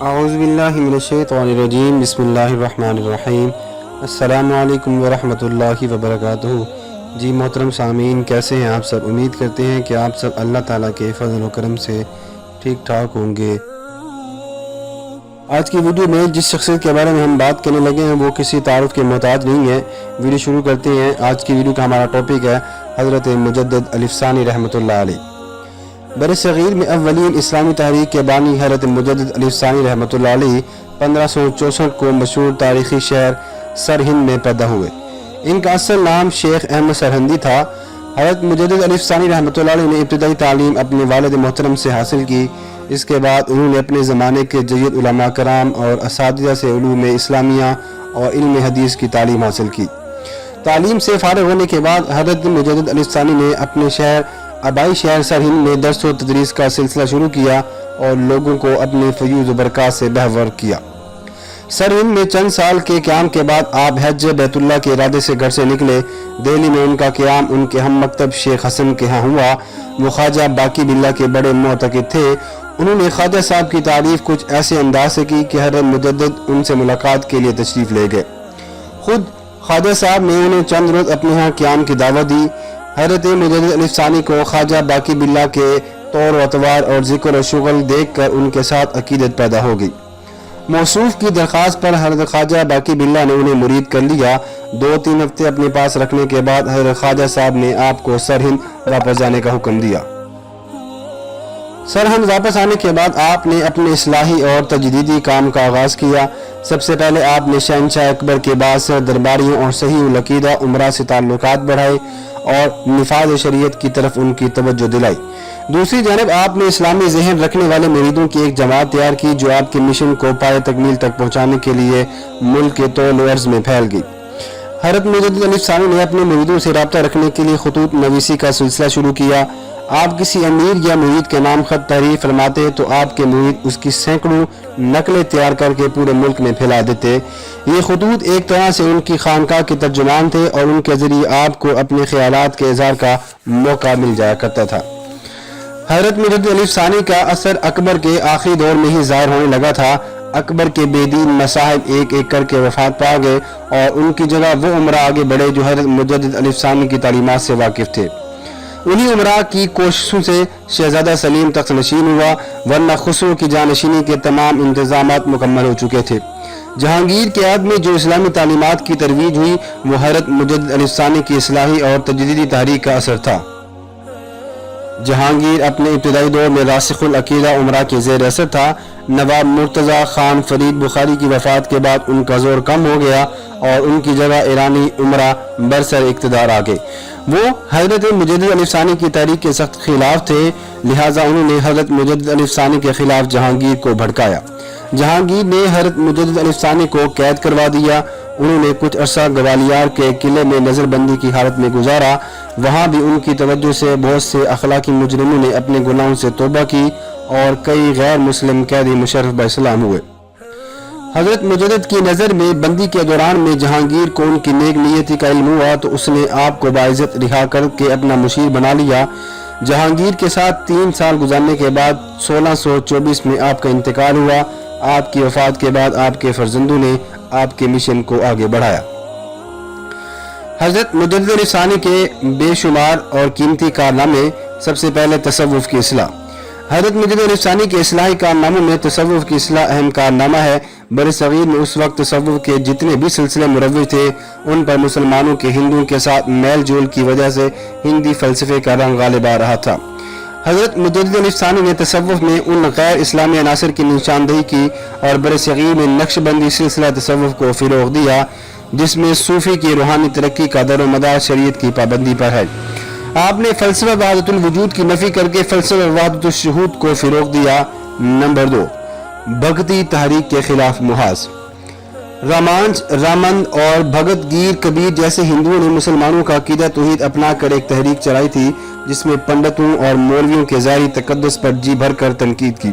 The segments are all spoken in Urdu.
اعوذ باللہ من الشیطان الرجیم بسم اللہ الرحمن الرحیم السلام علیکم ورحمۃ اللہ وبرکاتہ۔ جی محترم سامعین، کیسے ہیں آپ سب؟ امید کرتے ہیں کہ آپ سب اللہ تعالیٰ کے فضل و کرم سے ٹھیک ٹھاک ہوں گے۔ آج کی ویڈیو میں جس شخصیت کے بارے میں ہم بات کرنے لگے ہیں وہ کسی تعارف کے محتاج نہیں ہے۔ ویڈیو شروع کرتے ہیں۔ آج کی ویڈیو کا ہمارا ٹاپک ہے حضرت مجدد الف ثانی رحمۃ اللہ علیہ۔ برصغیر میں اولین اسلامی تحریک کے بانی حضرت مجدد الف ثانی رحمۃ اللہ علیہ 1564 کو مشہور تاریخی شہر سرہند میں پیدا ہوئے۔ ان کا اصل نام شیخ احمد سرہندی تھا۔ حضرت مجدد الف ثانی رحمۃ اللہ علیہ نے ابتدائی تعلیم اپنے والد محترم سے حاصل کی۔ اس کے بعد انہوں نے اپنے زمانے کے جید علماء کرام اور اساتذہ سے علوم اسلامیہ اور علم حدیث کی تعلیم حاصل کی۔ تعلیم سے فارغ ہونے کے بعد حضرت مجدد الف ثانی نے اپنے آبائی شہر سرہند میں درس و تدریس کا سلسلہ شروع کیا اور لوگوں کو اپنے فیوز و برکات سے بہور کیا۔ سرہند میں چند سال کے قیام کے بعد آپ حج بیت اللہ کے ارادے سے گھر سے نکلے۔ دہلی میں ان کا قیام ان کے ہم مکتب شیخ حسن کے ہاں ہوا۔ وہ خواجہ باقی باللہ کے بڑے معتقد تھے۔ انہوں نے خواجہ صاحب کی تعریف کچھ ایسے انداز سے کی کہ حضرت مجدد ان سے ملاقات کے لیے تشریف لے گئے۔ خود خواجہ صاحب نے انہیں چند روز اپنے ہاں قیام کی دعوت دی۔ حضرت مجدد الف ثانی کو خواجہ باقی باللہ کے طور و اطوار اور ذکر و شغل دیکھ کر ان کے ساتھ عقیدت پیدا ہو گئی۔ موصوف کی درخواست پر حضرت خواجہ باقی باللہ نے انہیں مرید کر لیا۔ 2-3 ہفتے اپنے پاس رکھنے کے بعد حضرت خواجہ صاحب نے آپ کو سرہند واپس جانے کا حکم دیا۔ سرہند واپس آنے کے بعد آپ نے اپنے اصلاحی اور تجدیدی کام کا آغاز کیا۔ سب سے پہلے آپ نے شہنشاہ اکبر کے بااثر درباریوں اور صحیح العقیدہ امراء سے تعلقات بڑھائے اور نفاذ شریعت کی طرف ان کی توجہ دلائی۔ دوسری جانب آپ نے اسلامی ذہن رکھنے والے مریدوں کی ایک جماعت تیار کی جو آپ کے مشن کو پائے تکمیل تک پہنچانے کے لیے ملک کے طول و عرض میں پھیل گئی۔ حضرت مجدد الف ثانی نے اپنے مریدوں سے رابطہ رکھنے کے لیے خطوط نویسی کا سلسلہ شروع کیا۔ آپ کسی امیر یا مرید کے نام خط تحریر فرماتے تو آپ کے مرید اس کی سینکڑوں نقلیں تیار کر کے پورے ملک میں پھیلا دیتے۔ یہ خطوط ایک طرح سے ان کی خانقاہ کے ترجمان تھے اور ان کے ذریعے آپ کو اپنے خیالات کے اظہار کا موقع مل جایا کرتا تھا۔ حضرت مجدد الف ثانی کا اثر اکبر کے آخری دور میں ہی ظاہر ہونے لگا تھا۔ اکبر کے بے دین مصاحب ایک ایک کر کے وفات پا گئے اور ان کی جگہ وہ امراء آگے بڑھے جو حضرت مجدد الف ثانی کی تعلیمات سے واقف تھے۔ انہی امراء کی کوششوں سے شہزادہ سلیم تخت نشین ہوا، ورنہ خسرو کی جانشینی کے تمام انتظامات مکمل ہو چکے تھے۔ جہانگیر کے عہد میں جو اسلامی تعلیمات کی ترویج ہوئی وہ حضرت مجدد الف ثانی کی اصلاحی اور تجدیدی تحریک کا اثر تھا۔ جہانگیر اپنے ابتدائی دور میں راسخ العقیدہ امراء کے زیر اثر تھا۔ نواب مرتضیٰ خان فرید بخاری کی وفات کے بعد ان کا زور کم ہو گیا اور ان کی جگہ ایرانی امراء برسر اقتدار آ گئے۔ وہ حضرت مجدد الف ثانی کی تحریک کے سخت خلاف تھے، لہٰذا انہوں نے حضرت مجدد الف ثانی کے خلاف جہانگیر کو بھڑکایا۔ جہانگیر نے حضرت مجدد الف ثانی کو قید کروا دیا۔ انہوں نے کچھ عرصہ گوالیار کے قلعے میں نظر بندی کی حالت میں گزارا۔ وہاں بھی ان کی توجہ سے بہت سے اخلاقی مجرموں نے اپنے گناہوں سے توبہ کی اور کئی غیر مسلم قیدی مشرف باسلام ہوئے۔ حضرت مجدد کی نظر میں بندی کے دوران میں جہانگیر کو ان کی نیک نیتی کا علم ہوا تو اس نے آپ کو باعزت رہا کر کے اپنا مشیر بنا لیا۔ جہانگیر کے ساتھ 3 سال گزارنے کے بعد 1624 میں آپ کا انتقال ہوا۔ آپ کی وفات کے بعد آپ کے فرزندوں نے آپ کے مشن کو آگے بڑھایا۔ حضرت مجدد الف ثانی کے بے شمار اور قیمتی کارنامے۔ سب سے پہلے تصوف کی اصلاح۔ حضرت مجدد الف ثانی کے اصلاحی کارناموں میں تصوف کی اصلاح اہم کارنامہ ہے۔ برصغیر میں اس وقت تصوف کے جتنے بھی سلسلے مروج تھے ان پر مسلمانوں کے ہندوؤں کے ساتھ میل جول کی وجہ سے ہندی فلسفے کا رنگ غالب آ رہا تھا۔ حضرت مجدد الف ثانی نے تصوف میں ان غیر اسلامی عناصر کی نشاندہی کی اور برصغیر میں نقش بندی سلسلہ تصوف کو فروغ دیا جس میں صوفی کی روحانی ترقی کا در و مدار شریعت کی پابندی پر ہے۔ آپ نے فلسفہ وحدت الوجود کی نفی کر کے فلسفہ وحدت الشہود کو فروغ دیا۔ نمبر 2، بھگتی تحریک کے خلاف محاذ۔ رامانچ، رامند اور بھگت گیر کبیر جیسے ہندوؤں نے مسلمانوں کا عقیدہ توحید اپنا کر ایک تحریک چلائی تھی جس میں پنڈتوں اور مولویوں کے ظاہری تقدس پر جی بھر کر تنقید کی۔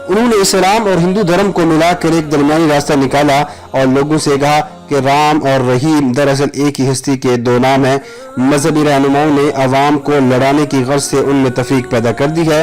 انہوں نے اسلام اور ہندو دھرم کو ملا کر ایک درمیانی راستہ نکالا اور لوگوں سے کہا کہ رام اور رحیم دراصل ایک ہی ہستی کے 2 نام ہیں۔ مذہبی رہنماؤں نے عوام کو لڑانے کی غرض سے ان میں تفریق پیدا کر دی ہے